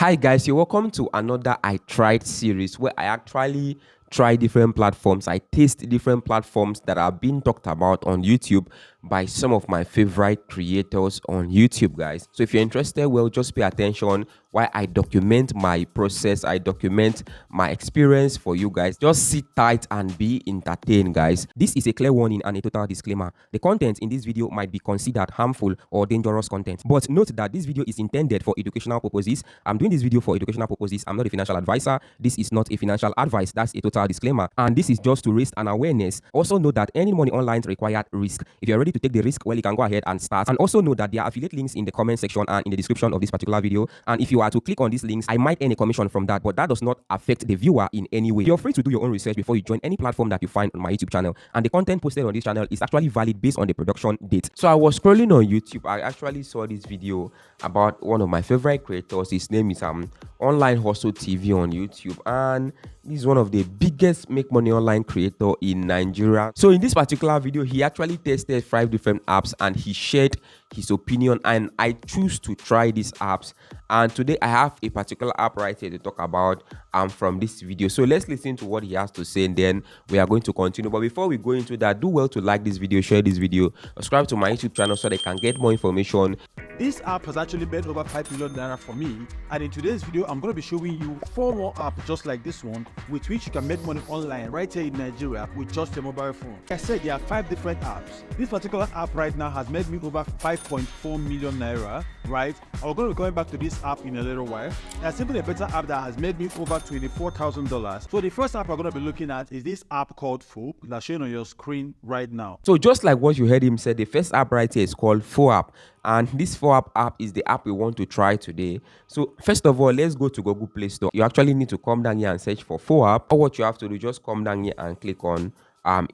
Hi guys, you're welcome to another I Tried series where I actually try different platforms. I taste different platforms that are being talked about on YouTube by some of my favorite creators on YouTube, guys. So if you're interested, well, just pay attention while I document my process. I document my experience for you guys. Just sit tight and be entertained, guys. This is a clear warning and a total disclaimer. The content in this video might be considered harmful or dangerous content. But note that this video is intended for educational purposes. I'm doing this video for educational purposes. I'm not a financial advisor. This is not a financial advice. That's a total disclaimer. And this is just to raise an awareness. Also note that any money online required risk. If you're ready to take the risk, well, you can go ahead and start. And also note that there are affiliate links in the comment section and in the description of this particular video. And if you are to click on these links, I might earn a commission from that, but that does not affect the viewer in any way. You're free to do your own research before you join any platform that you find on my YouTube channel. And the content posted on this channel is actually valid based on the production date. So I was scrolling on YouTube. I actually saw this video about one of my favorite creators. His name is Online Hustle TV on YouTube, and he's one of the biggest make money online creator in Nigeria. So in this particular video, he actually tested 5 different apps and he shared his opinion, and I choose to try these apps. And today I have a particular app right here to talk about from this video. So let's listen to what he has to say and then we are going to continue. But before we go into that, do well to like this video, share this video, subscribe to my YouTube channel so they can get more information. This app has actually made over 5 million naira for me, and in today's video I'm going to be showing you 4 more apps just like this one with which you can make money online right here in Nigeria with just your mobile phone. Like I said, there are 5 different apps. This particular app right now has made me over 5.4 million naira, right? I'm going to be going back to this app in a little while. There's simply a better app that has made me over $24,000. So the first app we're going to be looking at is this app called foap that's shown on your screen right now. So just like what you heard him say, the first app right here is called foap. And this foap app is the app we want to try today. So first of all, let's go to Google Play Store. You actually need to come down here and search for foap. Or what you have to do, just come down here and click on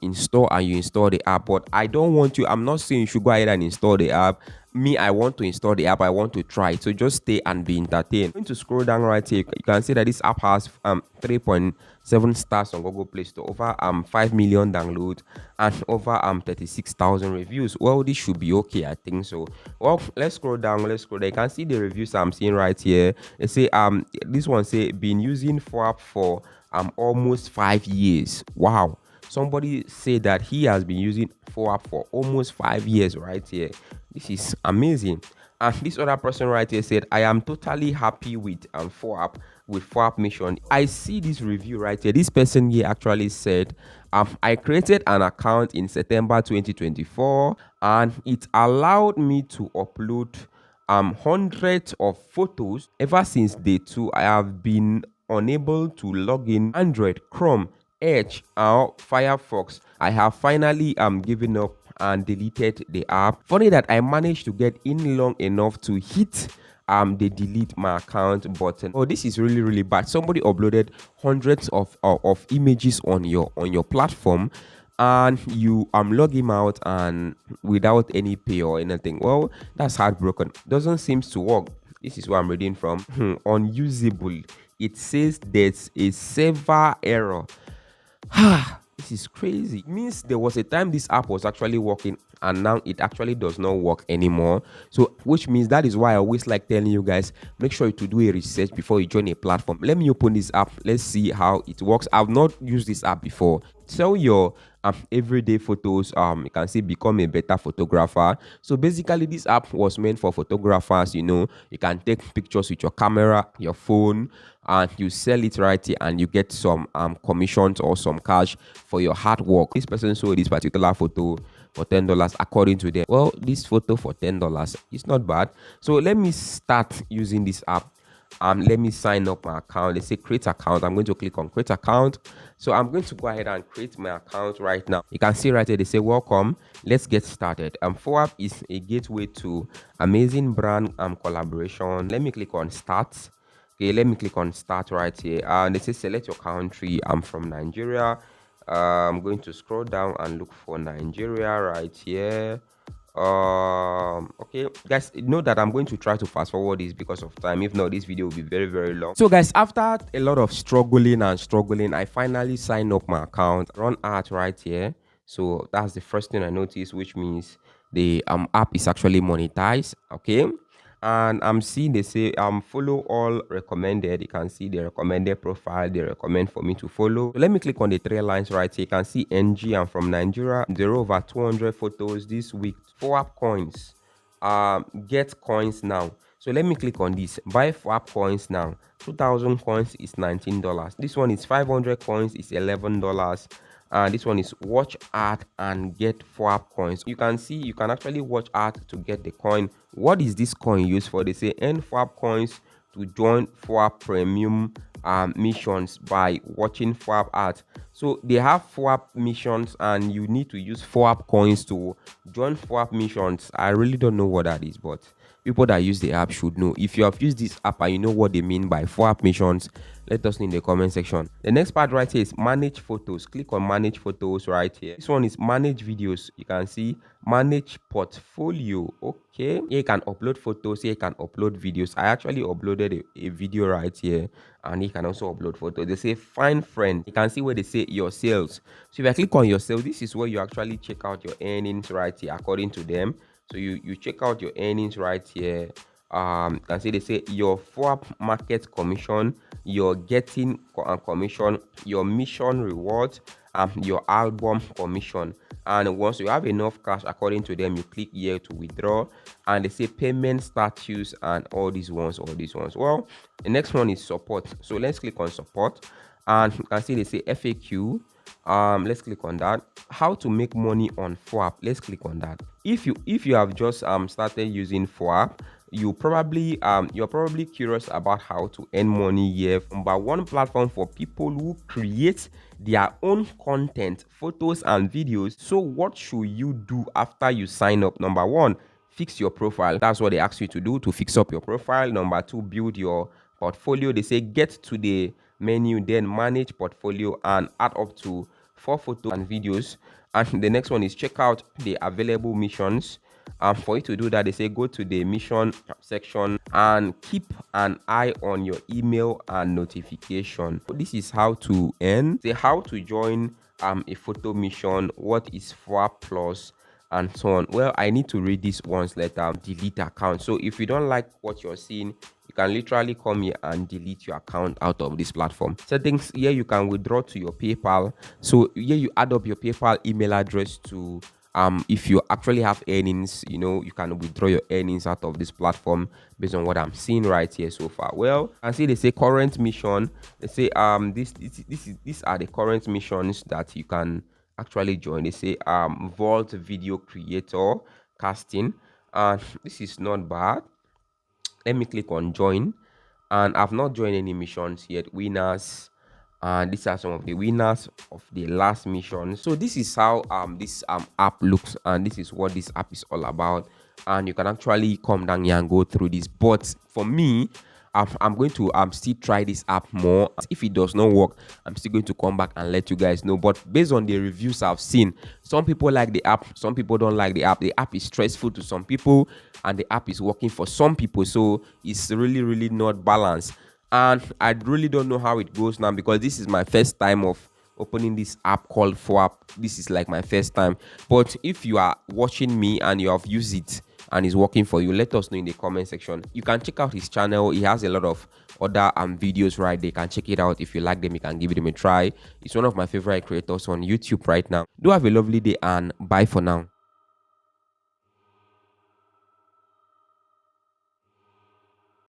install, and you install the app. But I don't want you, I'm not saying you should go ahead and install the app. Me, I want to install the app. I want to try it. So just stay and be entertained. I'm going to scroll down right here. You can see that this app has 3.7 stars on Google Play Store, over 5 million downloads, and over 36,000 reviews. Well, this should be okay, I think so. Well, let's scroll down. Let's scroll down. You can see the reviews I'm seeing right here. They say this one say been using foap for almost 5 years. Wow. Somebody said that he has been using foap for almost 5 years right here. This is amazing. And this other person right here said, I am totally happy with foap mission. I see this review right here. This person here actually said, I created an account in September 2024 and it allowed me to upload hundreds of photos. Ever since day 2, I have been unable to log in Android, Chrome, Edge, or Firefox. I have finally given up and deleted the app. Funny that I managed to get in long enough to hit the delete my account button. Oh, this is really bad. Somebody uploaded hundreds of images on your platform, and you log him out and without any pay or anything. Well, that's heartbroken. Doesn't seem to work. This is what I'm reading from. Unusable. It says there's a server error. This is crazy. It means there was a time this app was actually working and now it actually does not work anymore. So which means that is why I always like telling you guys, make sure to do a research before you join a platform. Let me open this app. Let's see how it works. I've not used this app before. Sell your everyday photos. You can see become a better photographer. So basically this app was meant for photographers. You know, you can take pictures with your camera, your phone, and you sell it right here and you get some commissions or some cash for your hard work. This person sold this particular photo for $10 according to them. Well, this photo for $10 is not bad. So let me start using this app. Let me sign up my account. They say create account. I'm going to click on create account. So I'm going to go ahead and create my account right now. You can see right here, they say welcome. Let's get started. Foap is a gateway to amazing brand collaboration. Let me click on start. Okay, let me click on start right here. And they say select your country. I'm from Nigeria. I'm going to scroll down and look for Nigeria right here. Okay guys, know that I'm going to try to fast forward this because of time. If not, this video will be very long. So guys, after a lot of struggling, I finally signed up my account. Run ad right here. So that's the first thing I noticed, which means the app is actually monetized. Okay, And I'm seeing they say follow all recommended. You can see the recommended profile they recommend for me to follow. So let me click on the three lines right here. You can see NG, I'm from Nigeria. 0/200 photos this week. Foap coins. Get coins now. So let me click on this. Buy foap coins now. 2,000 coins is $19. This one is 500 coins is $11. And this one is watch art and get foap coins. You can see you can actually watch art to get the coin. What is this coin used for? They say earn foap coins to join foap premium missions by watching foap art. So they have foap missions and you need to use foap coins to join foap missions. I really don't know what that is, but people that use the app should know. If you have used this app and you know what they mean by foap missions, let us know in the comment section. The next part right here is manage photos. Click on manage photos right here. This one is manage videos. You can see manage portfolio. Okay, here you can upload photos, here you can upload videos. I actually uploaded a video right here, and you can also upload photos. They say find friend. You can see where they say your sales. So if I click on your sales, this is where you actually check out your earnings right here according to them. So you check out your earnings right here. You can see they say your foap market commission, your getting commission, your mission reward, your album commission. And once you have enough cash according to them, you click here to withdraw, and they say payment status and all these ones. Well, the next one is support. So let's click on support, and you can see they say FAQ. Let's click on that. How to make money on foap. Let's click on that. If you have just started using foap, you're probably curious about how to earn money here. Number one platform for people who create their own content, photos and videos. So what should you do after you sign up? Number one, fix your profile. That's what they ask you to do, to fix up your profile. Number two, build your portfolio. They say get to the menu, then manage portfolio and add up to 4 photos and videos. And the next one is check out the available missions. For you to do that, they say go to the mission section and keep an eye on your email and notification. This is how to earn. Say how to join a photo mission, what is foap plus, and so on. Well, I need to read this once later. Delete account. So if you don't like what you're seeing, you can literally come here and delete your account out of this platform. Settings, here you can withdraw to your PayPal. So here you add up your PayPal email address to if you actually have earnings, you can withdraw your earnings out of this platform based on what I'm seeing right here so far. Well, I see they say current mission. They say these are the current missions that you can actually join. They say vault video creator casting, and this is not bad. Let me click on join, and I've not joined any missions yet. Winners, and these are some of the winners of the last mission. So this is how this app looks, and this is what this app is all about. And you can actually come down here and go through this. But for me, I'm going to still try this app more. If it does not work, I'm still going to come back and let you guys know. But based on the reviews I've seen, some people like the app, some people don't like the app. The app is stressful to some people, and the app is working for some people. So it's really not balanced. And I really don't know how it goes now, because this is my first time of opening this app called foap. This is like my first time. But if you are watching me and you have used it and it's working for you, let us know in the comment section. You can check out his channel. He has a lot of other videos right there. You can check it out. If you like them, you can give them a try. It's one of my favorite creators on YouTube right now. Do have a lovely day, and bye for now.